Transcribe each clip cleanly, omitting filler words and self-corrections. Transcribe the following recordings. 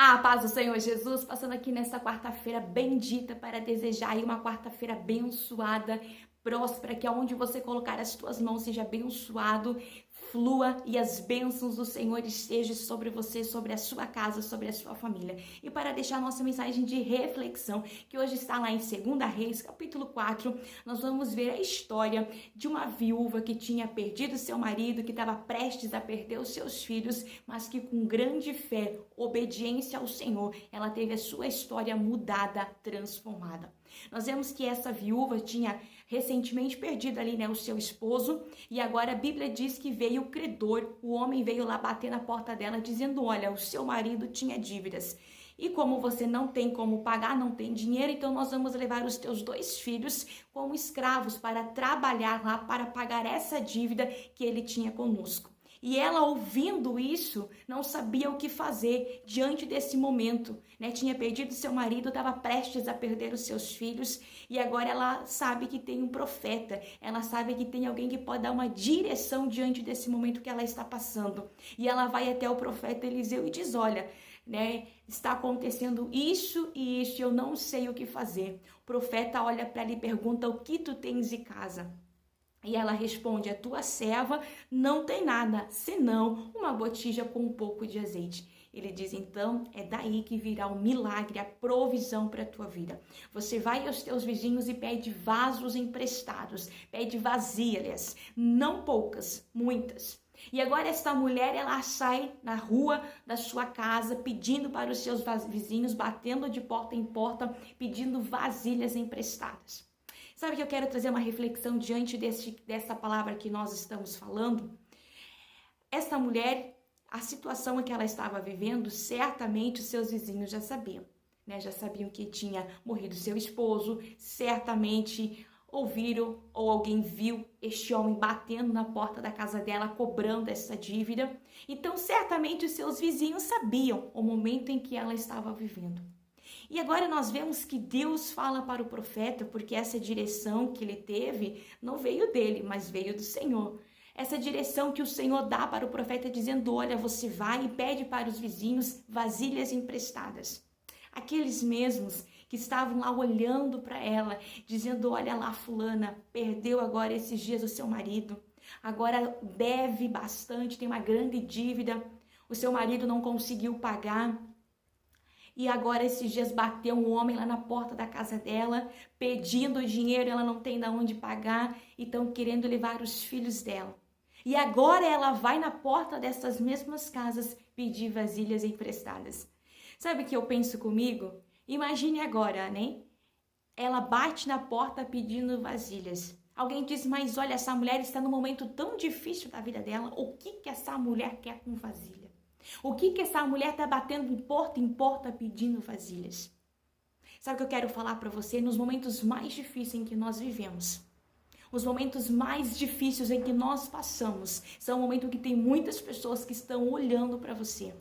A paz do Senhor Jesus, passando aqui nesta quarta-feira bendita para desejar aí uma quarta-feira abençoada, próspera, que aonde você colocar as tuas mãos seja abençoado, flua e as bênçãos do Senhor estejam sobre você, sobre a sua casa, sobre a sua família. E para deixar a nossa mensagem de reflexão, que hoje está lá em 2 Reis, capítulo 4, nós vamos ver a história de uma viúva que tinha perdido seu marido, que estava prestes a perder os seus filhos, mas que com grande fé, obediência ao Senhor, ela teve a sua história mudada, transformada. Nós vemos que essa viúva tinha recentemente perdido ali, o seu esposo, e agora a Bíblia diz que veio o credor, o homem veio lá bater na porta dela dizendo: olha, o seu marido tinha dívidas. E como você não tem como pagar, não tem dinheiro, então nós vamos levar os teus 2 filhos como escravos para trabalhar lá para pagar essa dívida que ele tinha conosco. E ela, ouvindo isso, não sabia o que fazer diante desse momento, Tinha perdido seu marido, estava prestes a perder os seus filhos, e agora ela sabe que tem um profeta, ela sabe que tem alguém que pode dar uma direção diante desse momento que ela está passando. E ela vai até o profeta Eliseu e diz: olha, está acontecendo isso e isso, eu não sei o que fazer. O profeta olha para ela e pergunta: o que tu tens em casa? E ela responde: a tua serva não tem nada, senão uma botija com um pouco de azeite. Ele diz: então é daí que virá o milagre, a provisão para a tua vida. Você vai aos teus vizinhos e pede vasos emprestados, pede vasilhas, não poucas, muitas. E agora esta mulher, ela sai na rua da sua casa pedindo para os seus vizinhos, batendo de porta em porta, pedindo vasilhas emprestadas. Sabe que eu quero trazer uma reflexão diante dessa palavra que nós estamos falando? Essa mulher, a situação que ela estava vivendo, certamente os seus vizinhos já sabiam, Já sabiam que tinha morrido seu esposo, certamente ouviram ou alguém viu este homem batendo na porta da casa dela, cobrando essa dívida. Então, certamente os seus vizinhos sabiam o momento em que ela estava vivendo. E agora nós vemos que Deus fala para o profeta, porque essa direção que ele teve não veio dele, mas veio do Senhor. Essa direção que o Senhor dá para o profeta dizendo: olha, você vai e pede para os vizinhos vasilhas emprestadas. Aqueles mesmos que estavam lá olhando para ela, dizendo: olha lá, fulana, perdeu agora esses dias o seu marido, agora deve bastante, tem uma grande dívida, o seu marido não conseguiu pagar. E agora esses dias bateu um homem lá na porta da casa dela, pedindo dinheiro, ela não tem de onde pagar, e estão querendo levar os filhos dela. E agora ela vai na porta dessas mesmas casas pedir vasilhas emprestadas. Sabe o que eu penso comigo? Imagine agora, Ela bate na porta pedindo vasilhas. Alguém diz: mas olha, essa mulher está num momento tão difícil da vida dela, o que essa mulher quer com vasilha? O que essa mulher está batendo em porta pedindo vasilhas? Sabe o que eu quero falar para você? Nos momentos mais difíceis em que nós vivemos, os momentos mais difíceis em que nós passamos, são o momento que tem muitas pessoas que estão olhando para você.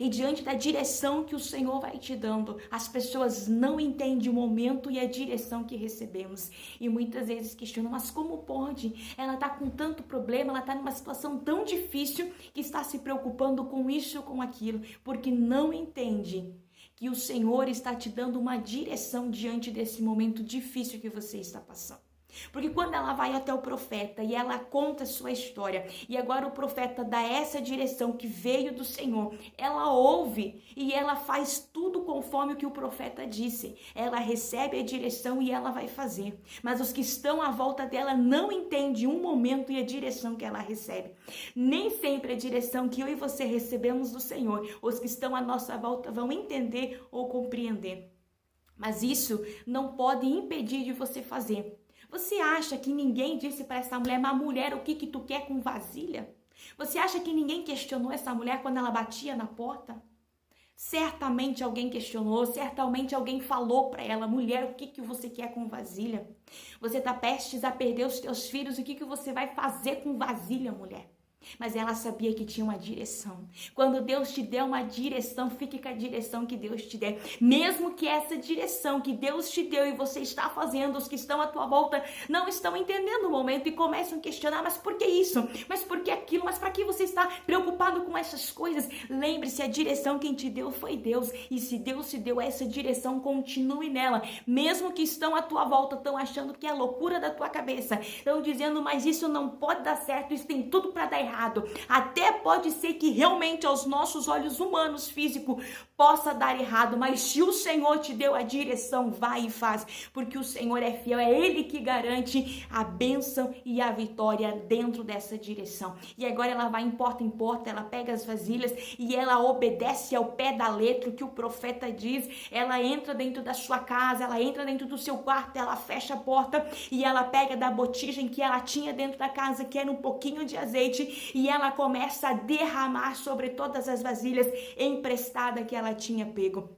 E diante da direção que o Senhor vai te dando, as pessoas não entendem o momento e a direção que recebemos. E muitas vezes questionam: mas como pode? Ela está com tanto problema, ela está numa situação tão difícil que está se preocupando com isso ou com aquilo, porque não entende que o Senhor está te dando uma direção diante desse momento difícil que você está passando. Porque quando ela vai até o profeta e ela conta a sua história, e agora o profeta dá essa direção que veio do Senhor, ela ouve e ela faz tudo conforme o que o profeta disse. Ela recebe a direção e ela vai fazer. Mas os que estão à volta dela não entendem um momento e a direção que ela recebe. Nem sempre a direção que eu e você recebemos do Senhor, os que estão à nossa volta vão entender ou compreender. Mas isso não pode impedir de você fazer. Você acha que ninguém disse para essa mulher: mas mulher, o que tu quer com vasilha? Você acha que ninguém questionou essa mulher quando ela batia na porta? Certamente alguém questionou, certamente alguém falou para ela: mulher, o que você quer com vasilha? Você está prestes a perder os teus filhos, o que você vai fazer com vasilha, mulher? Mas ela sabia que tinha uma direção. Quando Deus te der uma direção, fique com a direção que Deus te der. Mesmo que essa direção que Deus te deu e você está fazendo, os que estão à tua volta não estão entendendo o momento e começam a questionar, mas por que isso? Mas por que aquilo? Mas para que você está preocupado com essas coisas? Lembre-se, a direção quem te deu foi Deus. E se Deus te deu essa direção, continue nela. Mesmo que estão à tua volta, estão achando que é loucura da tua cabeça. Estão dizendo, mas isso não pode dar certo, isso tem tudo para dar errado. Até pode ser que realmente aos nossos olhos humanos, físicos, possa dar errado, mas se o Senhor te deu a direção, vai e faz, porque o Senhor é fiel, é Ele que garante a bênção e a vitória dentro dessa direção. E agora ela vai em porta, ela pega as vasilhas e ela obedece ao pé da letra o que o profeta diz. Ela entra dentro da sua casa, ela entra dentro do seu quarto, ela fecha a porta e ela pega da botija que ela tinha dentro da casa, que era um pouquinho de azeite, e ela começa a derramar sobre todas as vasilhas emprestadas que ela tinha pego.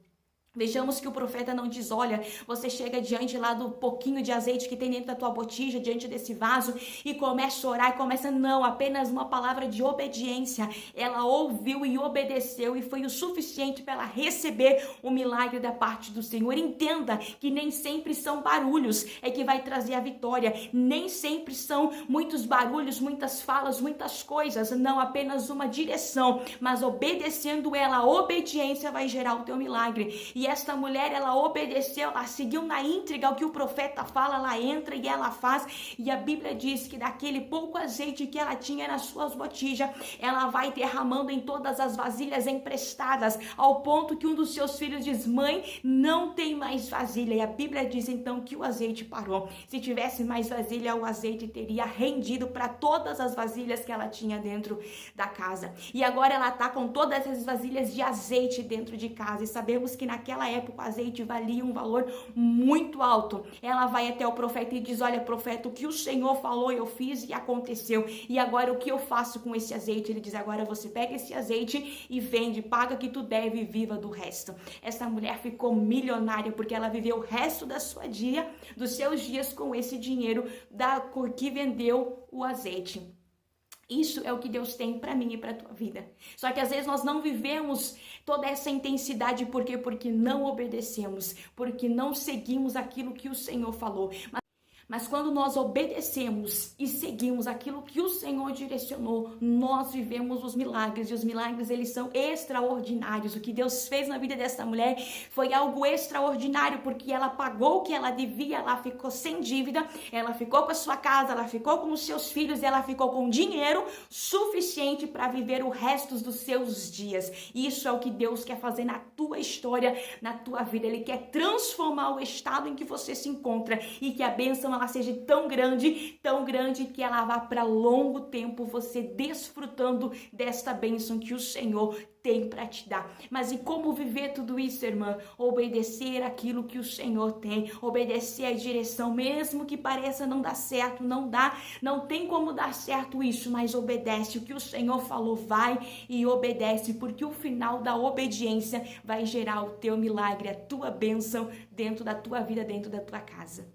Vejamos que o profeta não diz, olha, você chega diante lá do pouquinho de azeite que tem dentro da tua botija, diante desse vaso, e começa a orar, e começa, não, apenas uma palavra de obediência. Ela ouviu e obedeceu, e foi o suficiente para ela receber o milagre da parte do Senhor. Entenda que nem sempre são barulhos é que vai trazer a vitória, nem sempre são muitos barulhos, muitas falas, muitas coisas, não, apenas uma direção, mas obedecendo ela, a obediência vai gerar o teu milagre. E esta mulher, ela obedeceu, ela seguiu na íntegra o que o profeta fala, ela entra e ela faz, e a Bíblia diz que daquele pouco azeite que ela tinha nas suas botijas, ela vai derramando em todas as vasilhas emprestadas, ao ponto que um dos seus filhos diz, mãe, não tem mais vasilha, e a Bíblia diz então que o azeite parou. Se tivesse mais vasilha, o azeite teria rendido para todas as vasilhas que ela tinha dentro da casa. E agora ela está com todas as vasilhas de azeite dentro de casa, e sabemos que naquela época o azeite valia um valor muito alto. Ela vai até o profeta e diz, olha profeta, o que o Senhor falou eu fiz e aconteceu, e agora o que eu faço com esse azeite? Ele diz, agora você pega esse azeite e vende, paga que tu deve e viva do resto. Essa mulher ficou milionária porque ela viveu o resto dos seus dias com esse dinheiro que vendeu o azeite. Isso é o que Deus tem para mim e para a tua vida. Só que às vezes nós não vivemos toda essa intensidade, por quê? Porque não obedecemos, porque não seguimos aquilo que o Senhor falou. Mas quando nós obedecemos e seguimos aquilo que o Senhor direcionou, nós vivemos os milagres, e os milagres eles são extraordinários. O que Deus fez na vida dessa mulher foi algo extraordinário, porque ela pagou o que ela devia, ela ficou sem dívida, ela ficou com a sua casa, ela ficou com os seus filhos, ela ficou com dinheiro suficiente para viver o resto dos seus dias. Isso é o que Deus quer fazer na tua história, na tua vida. Ele quer transformar o estado em que você se encontra, e que a bênção ela seja tão grande que ela vá para longo tempo você desfrutando desta bênção que o Senhor tem para te dar. Mas e como viver tudo isso, irmã? Obedecer aquilo que o Senhor tem, obedecer a direção, mesmo que pareça não dar certo, não tem como dar certo isso, mas obedece o que o Senhor falou, vai e obedece, porque o final da obediência vai gerar o teu milagre, a tua bênção dentro da tua vida, dentro da tua casa.